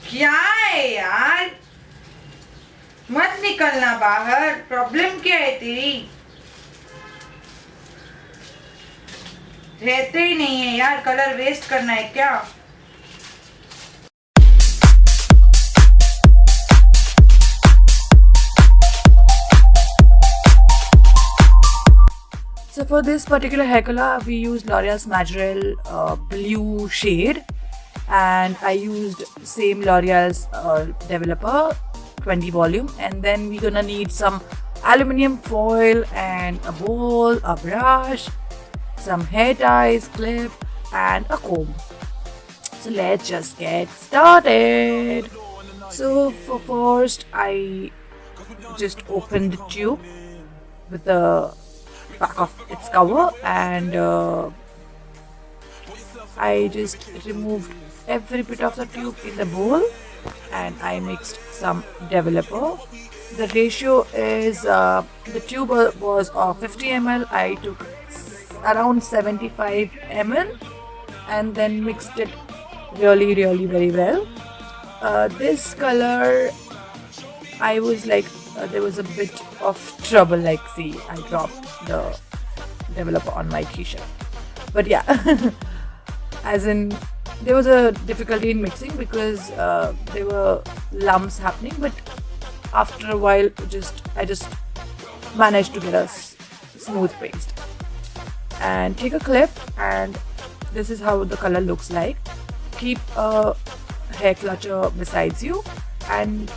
क्या है यार, मत निकलना बाहर। प्रॉब्लम क्या है तेरी? रहते ही नहीं है यार, कलर वेस्ट करना है क्या? So for this particular hair color, we used L'Oreal's MAJIREL blue shade, and I used same L'Oreal's developer 20 volume, and then we're gonna need some aluminium foil and a bowl, a brush, some hair ties, clip, and a comb. So let's just get started. So for first, I just opened the tube with the back of its cover, and I just removed every bit of the tube in the bowl, and I mixed some developer. The ratio is the tube was of 50 ml. I took around 75 ml and then mixed it really very well. This color, I was like, there was a bit of trouble, like see, I dropped the developer on my t-shirt, but yeah, as in there was a difficulty in mixing because there were lumps happening, but after a while I just managed to get a smooth paste. And take a clip, and this is how the color looks like. Keep a hair clutcher besides you, and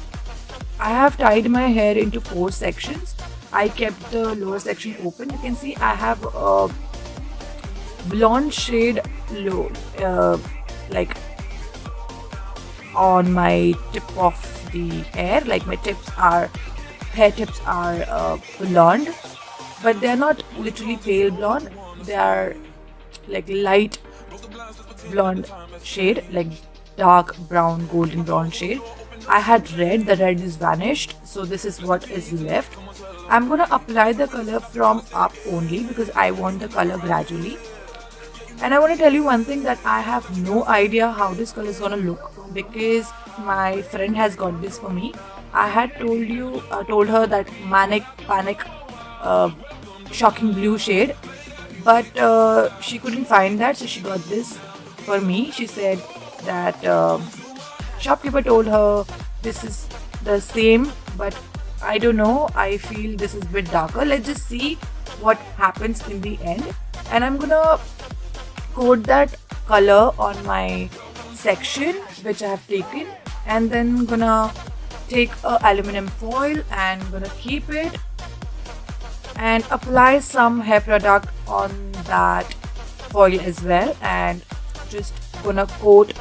I have tied my hair into 4 sections. I kept the lower section open. You can see I have a blonde shade low, like on my tip of the hair. Like my hair tips are blonde, but they are not literally pale blonde. They are like light blonde shade, like dark brown, golden brown shade. I had red, the red is vanished, so this is what is left. I'm gonna apply the color from up only because I want the color gradually. And I want to tell you one thing, that I have no idea how this color is gonna look because my friend has got this for me. I had told her that manic panic shocking blue shade, but she couldn't find that, so she got this for me. She said that shopkeeper told her this is the same, but I don't know, I feel this is a bit darker. Let's just see what happens in the end. And I'm gonna coat that color on my section which I have taken, and then gonna take a aluminum foil and gonna keep it and apply some hair product on that foil as well, and just gonna coat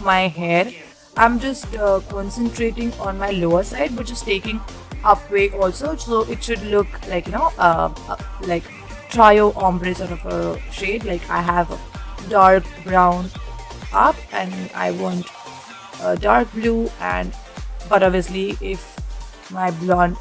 my hair. I'm just concentrating on my lower side, but just taking upway also, so it should look like, you know, like trio ombre sort of a shade. Like I have dark brown up, and I want dark blue, but obviously if my blonde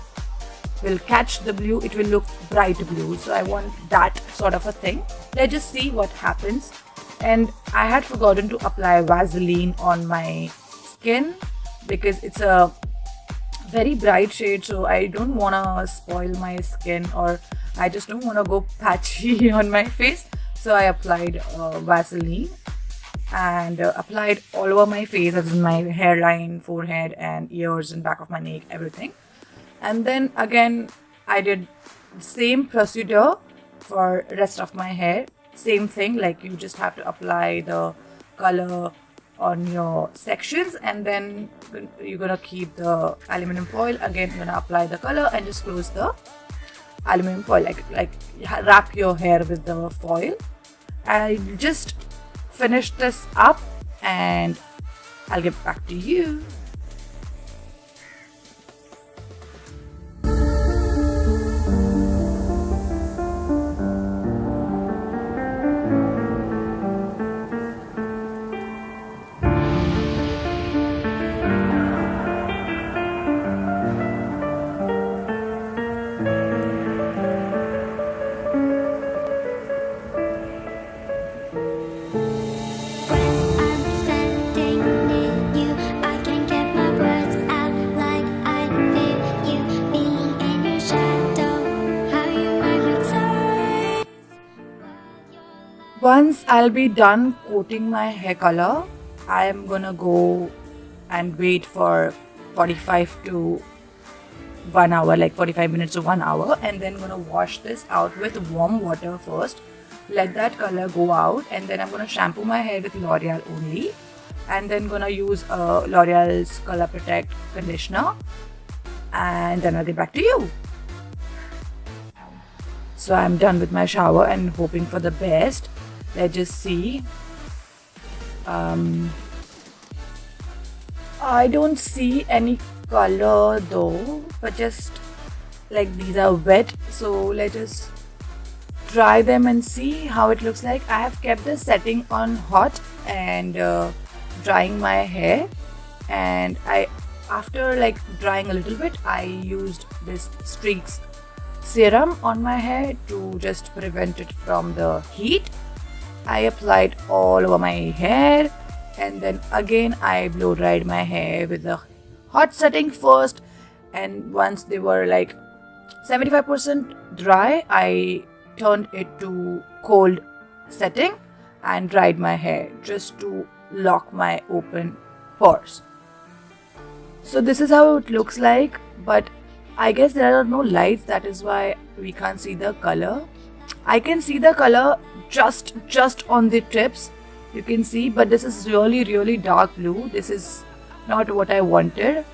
will catch the blue, it will look bright blue, so I want that sort of a thing. Let's just see what happens. And I had forgotten to apply Vaseline on my skin because it's a very bright shade, so I don't want to spoil my skin, or I just don't want to go patchy on my face. So I applied Vaseline and applied all over my face, as in my hairline, forehead and ears and back of my neck, everything. And then again I did same procedure for rest of my hair. Same thing, like you just have to apply the color on your sections, and then you're gonna keep the aluminum foil. Again, you're gonna apply the color and just close the aluminum foil, like wrap your hair with the foil. I just finish this up and I'll get back to you. I'm standing near you, I can get I'll be done coating my hair color. I am gonna go and wait for 45 to 1 hour, like 45 minutes to 1 hour, and then gonna wash this out with warm water first. Let that color go out, and then I'm gonna shampoo my hair with L'Oreal only, and then gonna use L'Oreal's Color Protect conditioner, and then I'll get back to you. So I'm done with my shower and hoping for the best. Let's just see. I don't see any color though, but just like these are wet, so let's just dry them and see how it looks like. I have kept the setting on hot and drying my hair, and after like drying a little bit, I used this Streaks serum on my hair to just prevent it from the heat. I applied all over my hair, and then again I blow dried my hair with the hot setting first, and once they were like 75% dry, I turned it to cold setting and dried my hair just to lock my open pores. So this is how it looks like, but I guess there are no lights, that is why we can't see the color. I can see the color just on the tips, you can see, but this is really dark blue. This is not what I wanted.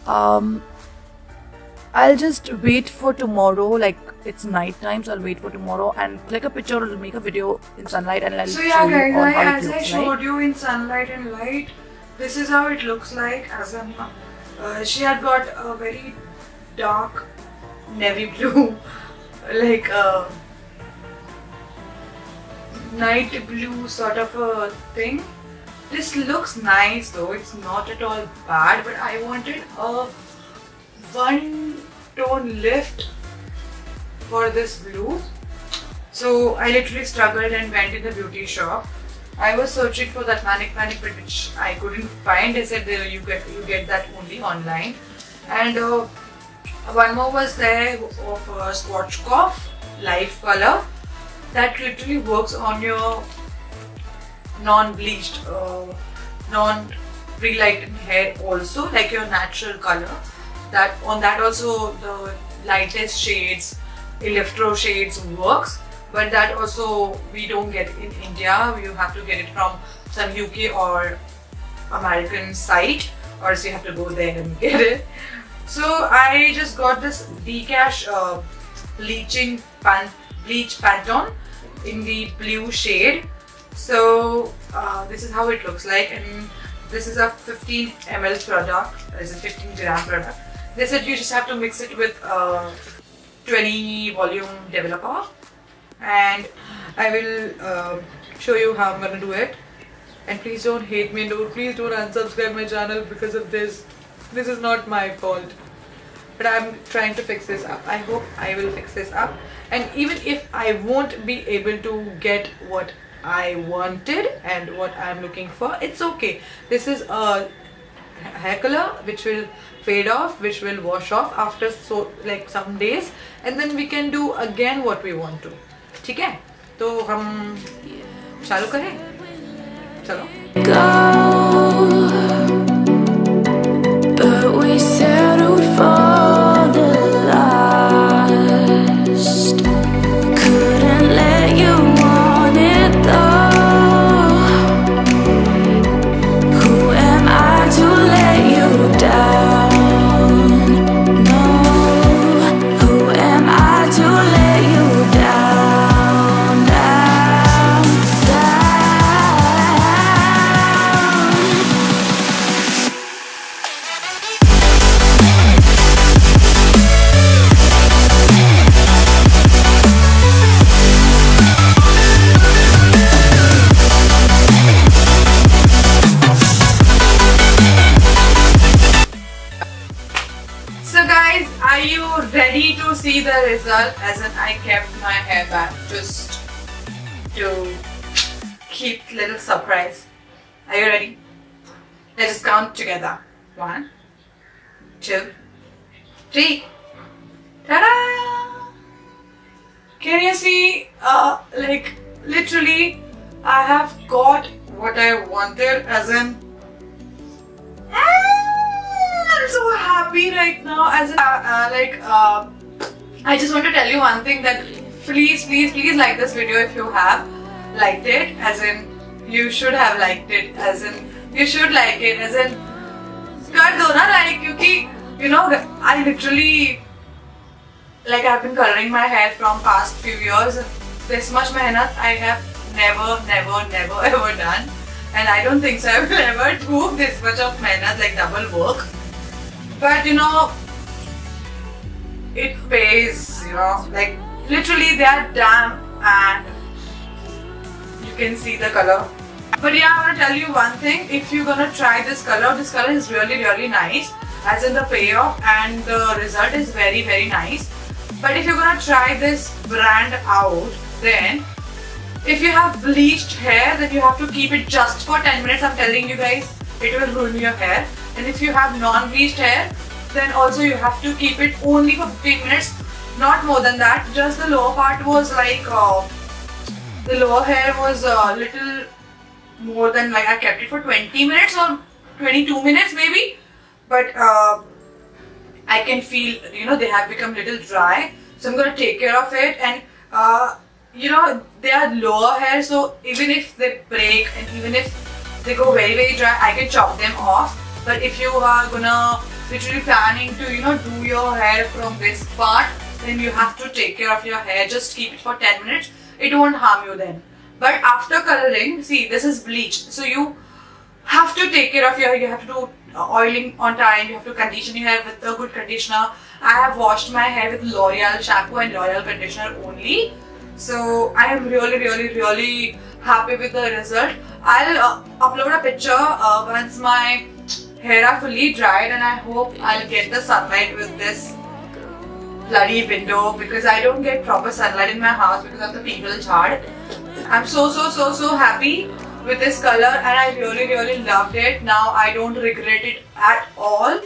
I'll just wait for tomorrow, like it's night time, so I'll wait for tomorrow and click a picture or make a video in sunlight, and I'll show you on how it as looks I showed you in sunlight and light, this is how it looks like. As she had got a very dark navy blue, like night blue sort of a thing. This looks nice though, it's not at all bad, but I wanted a one tone lift for this blue. So I literally struggled and went in the beauty shop. I was searching for that manic but which I couldn't find. They said you get that only online. And one more was there of Swatchcoff Life Color that literally works on your non-bleached, non-pre-lightened hair also, like your natural color. That on that also the lightest shades, electro shades works, but that also we don't get in India. You have to get it from some UK or American site, or else you have to go there and get it. So I just got this DCASH bleach Pantone in the blue shade. So this is how it looks like, and this is a 15 ml product. It's a 15 gram product. They said you just have to mix it with 20 volume developer, and I will show you how I'm gonna do it. And please don't hate me, please don't unsubscribe my channel because of this. This is not my fault, but I'm trying to fix this up. I hope I will fix this up, and even if I won't be able to get what I wanted and what I'm looking for, it's okay. This is a hair color which will fade off, which will wash off after some days, and then we can do again what we want to. ठीक है? तो हम चालू करें? चलो. But we settled for the last. Couldn't let you want it though. Who am I to let you down? No. Who am I to let you down? Down, down. So guys, are you ready to see the result? As in, I kept my hair back just to keep little surprise. Are you ready? Let's just count together. 1, 2, 3. Ta-da! Can you see? Like literally I have got what I wanted, as in I'm so happy right now. As in, I just want to tell you one thing, that please like this video if you have liked it. As in, you should have liked it. As in, you should like it. As in, कर दो ना like, क्योंकि you know I literally I've been coloring my hair from past few years. This much mehnat I have never ever done, and I don't think so I will ever do this much of mehnat, like double work. But you know, it pays, you know, like literally they are damp and you can see the color. But yeah, I want to tell you one thing, if you're gonna try this color is really nice, as in the payoff and the result is very nice. But if you're gonna try this brand out, then if you have bleached hair, then you have to keep it just for 10 minutes. I'm telling you guys, it will ruin your hair. And if you have non-bleached hair, then also you have to keep it only for 15 minutes, not more than that. Just the lower part was like, the lower hair was a little more than, like I kept it for 20 minutes or 22 minutes maybe. But I can feel, you know, they have become little dry. So I'm gonna take care of it. And you know, they are lower hair, so even if they break and even if they go very dry, I can chop them off. But if you are gonna literally planning to, you know, do your hair from this part, then you have to take care of your hair. Just keep it for 10 minutes. It won't harm you then. But after coloring, see, this is bleach, so you have to take care of your hair. You have to do oiling on time. You have to condition your hair with a good conditioner. I have washed my hair with L'Oreal shampoo and L'Oreal conditioner only. So I am really happy with the result. I'll upload a picture once my hair are fully dried, and I hope I'll get the sunlight with this bloody window, because I don't get proper sunlight in my house because of the people jhad. I'm so happy with this color, and I really loved it. Now I don't regret it at all.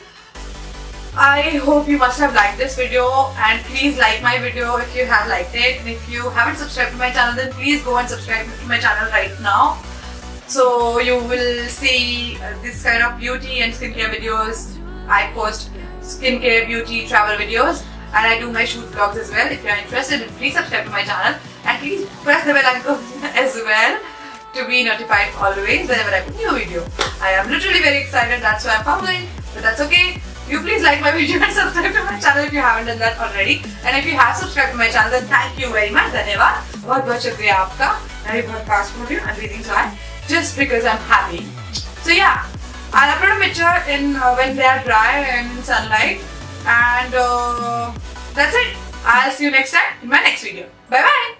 I hope you must have liked this video, and please like my video if you have liked it. And if you haven't subscribed to my channel, then please go and subscribe to my channel right now. So you will see this kind of beauty and skincare videos. I post skincare, beauty, travel videos, and I do my shoot vlogs as well. If you are interested, then please subscribe to my channel, and please press the bell icon as well to be notified always whenever I put a new video. I am literally very excited, that's why I'm publishing, but that's okay. You please like my video and subscribe to my channel if you haven't done that already. And if you have subscribed to my channel, then thank you very much. धन्यवाद. बहुत शुक्रिया आपका. मैं बहुत fast food हूँ. I'm breathing dry just because I'm happy. So yeah, I'll upload a picture in when they are dry and in sunlight. And that's it. I'll see you next time in my next video. Bye bye.